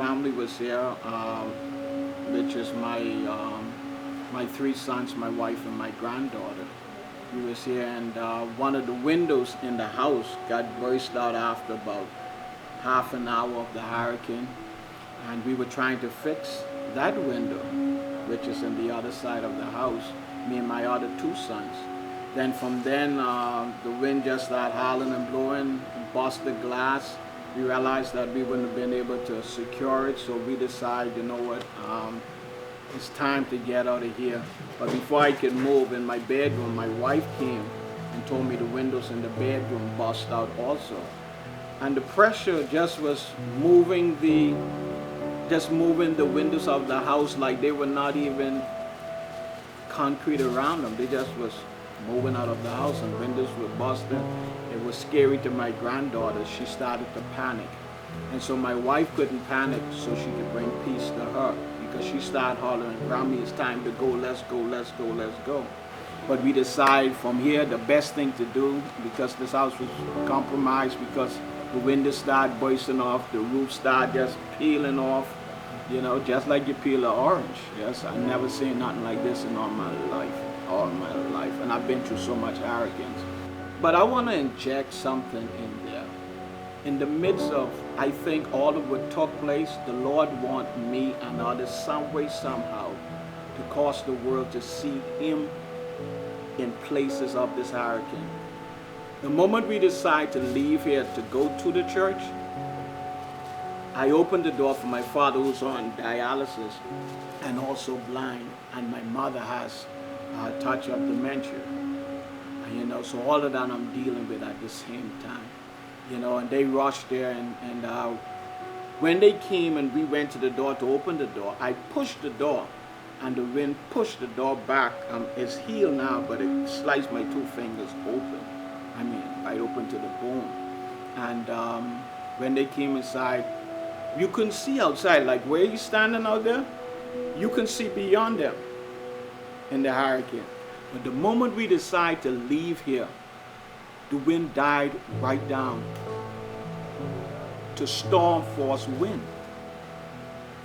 family was here, which is my three sons, my wife, and my granddaughter. We was here, and one of the windows in the house got burst out after about half an hour of the hurricane, and we were trying to fix that window, which is in the other side of the house, me and my other two sons. Then from then, the wind just started howling and blowing, busted glass. We realized that we wouldn't have been able to secure it, so we decided, you know what, it's time to get out of here. But before I could move in my bedroom, my wife came and told me the windows in the bedroom bust out also. And the pressure just was moving the windows of the house like they were not even concrete around them. They just was moving out of the house, and windows were busting. It was scary to my granddaughter. She started to panic. And so my wife couldn't panic so she could bring peace to her, because she started hollering, "Grammy, it's time to go, let's go, let's go, let's go." But we decided from here the best thing to do, because this house was compromised, because the windows started bursting off, the roof started just peeling off, you know, just like you peel an orange. Yes, I never seen nothing like this in all my life. And I've been through so much arrogance. But I want to inject something in there. In the midst of, I think, all of what took place, the Lord wants me and others some way, somehow, to cause the world to see Him in places of this hurricane. The moment we decide to leave here to go to the church, I opened the door for my father, who's on dialysis and also blind, and my mother has a touch of dementia. And, you know, so all of that I'm dealing with at the same time. You know, and they rushed there, and when they came and we went to the door to open the door, I pushed the door, and the wind pushed the door back. It's healed now, but it sliced my two fingers open. I mean, right open to the bone. And when they came inside, you couldn't see outside. Like where you standing out there, you can see beyond them in the hurricane. But the moment we decide to leave here, the wind died right down to storm force wind.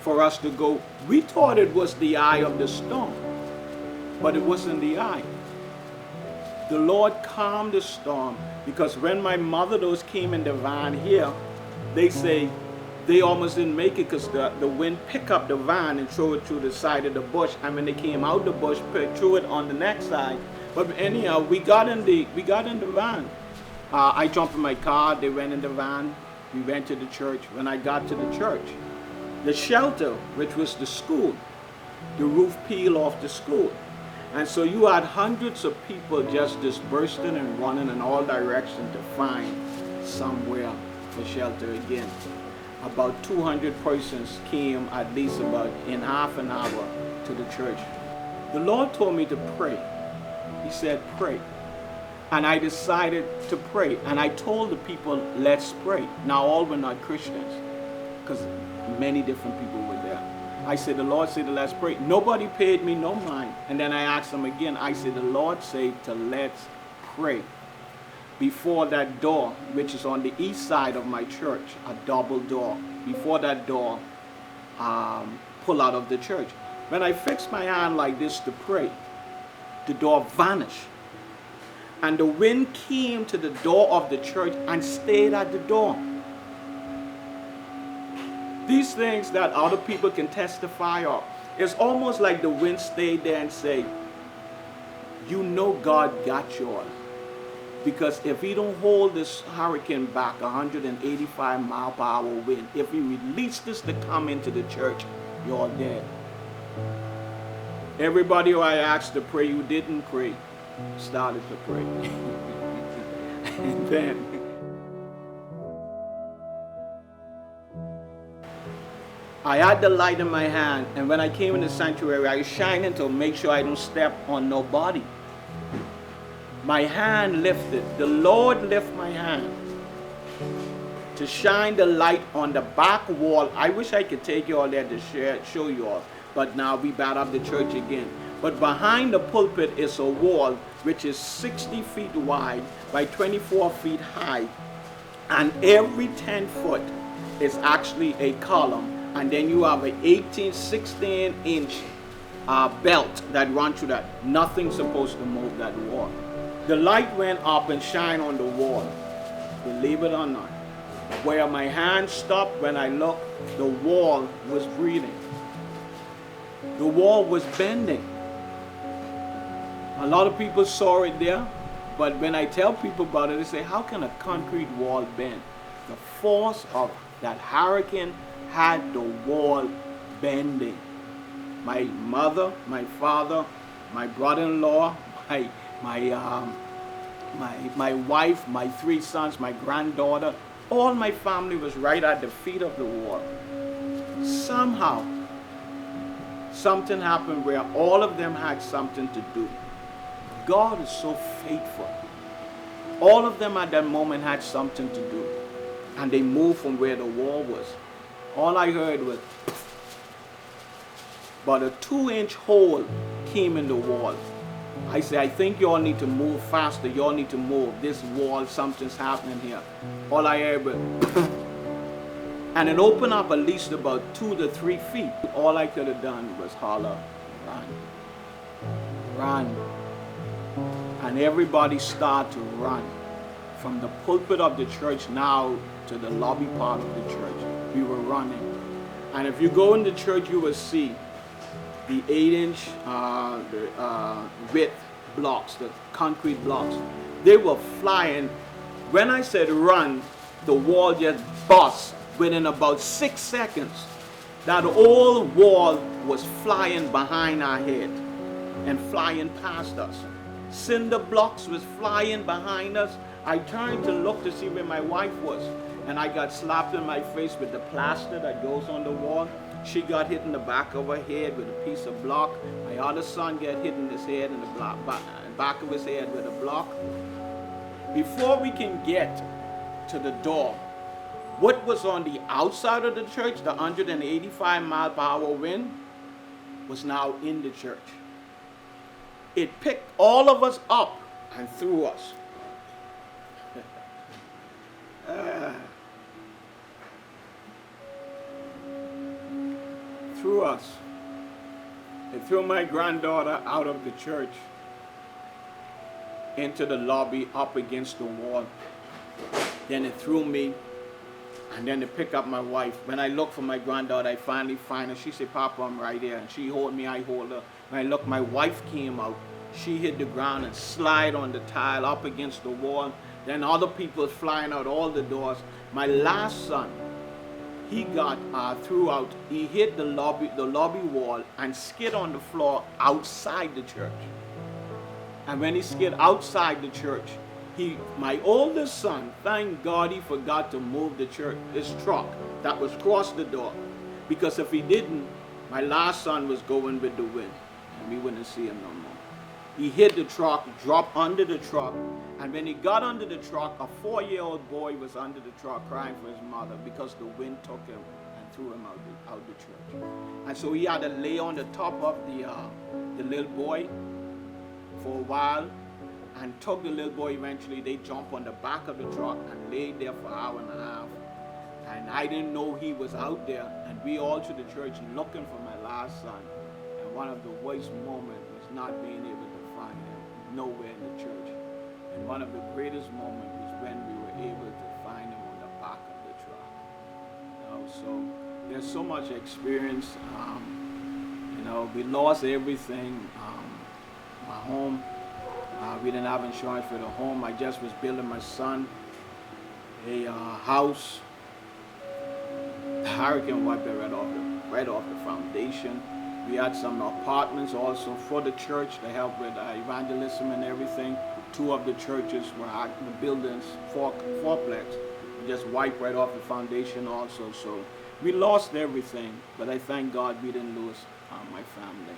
For us to go, we thought it was the eye of the storm, but it wasn't the eye. The Lord calmed the storm, because when my mother, those came in the van here, they say they almost didn't make it because the wind picked up the van and threw it through the side of the bush. And when they came out the bush, threw it on the next side. But anyhow, we got in the van. I jumped in my car, they went in the van, we went to the church. When I got to the church, the shelter, which was the school, the roof peeled off the school. And so you had hundreds of people just dispersing and running in all directions to find somewhere for shelter again. About 200 persons came at least about in half an hour to the church. The Lord told me to pray. He said, pray. And I decided to pray. And I told the people, let's pray. Now all were not Christians, because many different people were there. I said, the Lord said, let's pray. Nobody paid me no mind. And then I asked them again. I said, the Lord said to let's pray. Before that door, which is on the east side of my church, a double door. Before that door, pull out of the church. When I fixed my hand like this to pray, the door vanished. And the wind came to the door of the church and stayed at the door. These things that other people can testify of, it's almost like the wind stayed there and say, you know God got yours. Because if he don't hold this hurricane back, 185 mile per hour wind, if he release this to come into the church, you're dead. Everybody who I asked to pray who didn't pray started to pray. And then I had the light in my hand, and when I came in the sanctuary, I was shining to make sure I don't step on nobody. My hand lifted. The Lord lifted my hand to shine the light on the back wall. I wish I could take you all there to show you all, but now we back up the church again. But behind the pulpit is a wall which is 60 feet wide by 24 feet high, and every 10 foot is actually a column and then you have an 18, 16-inch belt that runs through that. Nothing's supposed to move that wall. The light went up and shined on the wall. Believe it or not, where my hand stopped, when I looked, the wall was breathing. The wall was bending. A lot of people saw it there, but when I tell people about it, they say, how can a concrete wall bend? The force of that hurricane had the wall bending. My mother, my father, my brother-in-law, my wife, my 3 sons, my granddaughter, all my family was right at the feet of the wall. Somehow, something happened where all of them had something to do. God is so faithful. All of them at that moment had something to do. And they moved from where the wall was. All I heard was, but a 2-inch hole came in the wall. I said, I think y'all need to move faster. Y'all need to move. This wall, something's happening here. All I heard was, and it opened up at least about 2 to 3 feet. All I could have done was holler, run, run. And everybody started to run. From the pulpit of the church now to the lobby part of the church, we were running. And if you go in the church, you will see the 8-inch width blocks, the concrete blocks. They were flying. When I said run, the wall just burst within about 6 seconds. That old wall was flying behind our head and flying past us. Cinder blocks was flying behind us. I turned to look to see where my wife was, and I got slapped in my face with the plaster that goes on the wall. She got hit in the back of her head with a piece of block. My other son got hit in his head in the back of his head with a block. Before we can get to the door, what was on the outside of the church, the 185 mile per hour wind, was now in the church. It picked all of us up and threw us. Threw us. It threw my granddaughter out of the church into the lobby up against the wall. Then it threw me, and then it picked up my wife. When I looked for my granddaughter, I finally find her. She said, Papa, I'm right here. And she hold me, I hold her. When I looked, my wife came out. She hit the ground and slid on the tile up against the wall. Then other people flying out all the doors. My last son, he got threw out. He hit the lobby wall and skid on the floor outside the church. And when he skid outside the church, my oldest son, thank God he forgot to move his truck that was across the door. Because if he didn't, my last son was going with the wind, and we wouldn't see him no more. He hit the truck, dropped under the truck, and when he got under the truck, a 4-year-old boy was under the truck crying for his mother because the wind took him and threw him out the church. And so he had to lay on the top of the little boy for a while, and took the little boy. Eventually they jumped on the back of the truck and laid there for an hour and a half. And I didn't know he was out there, and we all to the church looking for my last son. And one of the worst moments was not being able to find him nowhere in the church. And one of the greatest moments was when we were able to find him on the back of the truck. So there's so much experience. We lost everything. My home, we didn't have insurance for the home. I just was building my son a house. The hurricane wiped it right off the foundation. We had some apartments also for the church to help with evangelism and everything. 2 of the churches were at the buildings, fourplex. We just wiped right off the foundation also. So we lost everything, but I thank God we didn't lose my family.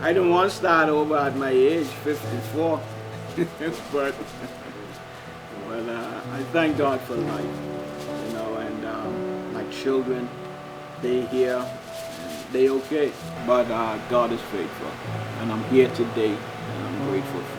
I didn't want to start over at my age, 54, but I thank God for life, and my children, they here, and they okay, but God is faithful, and I'm here today, and I'm grateful for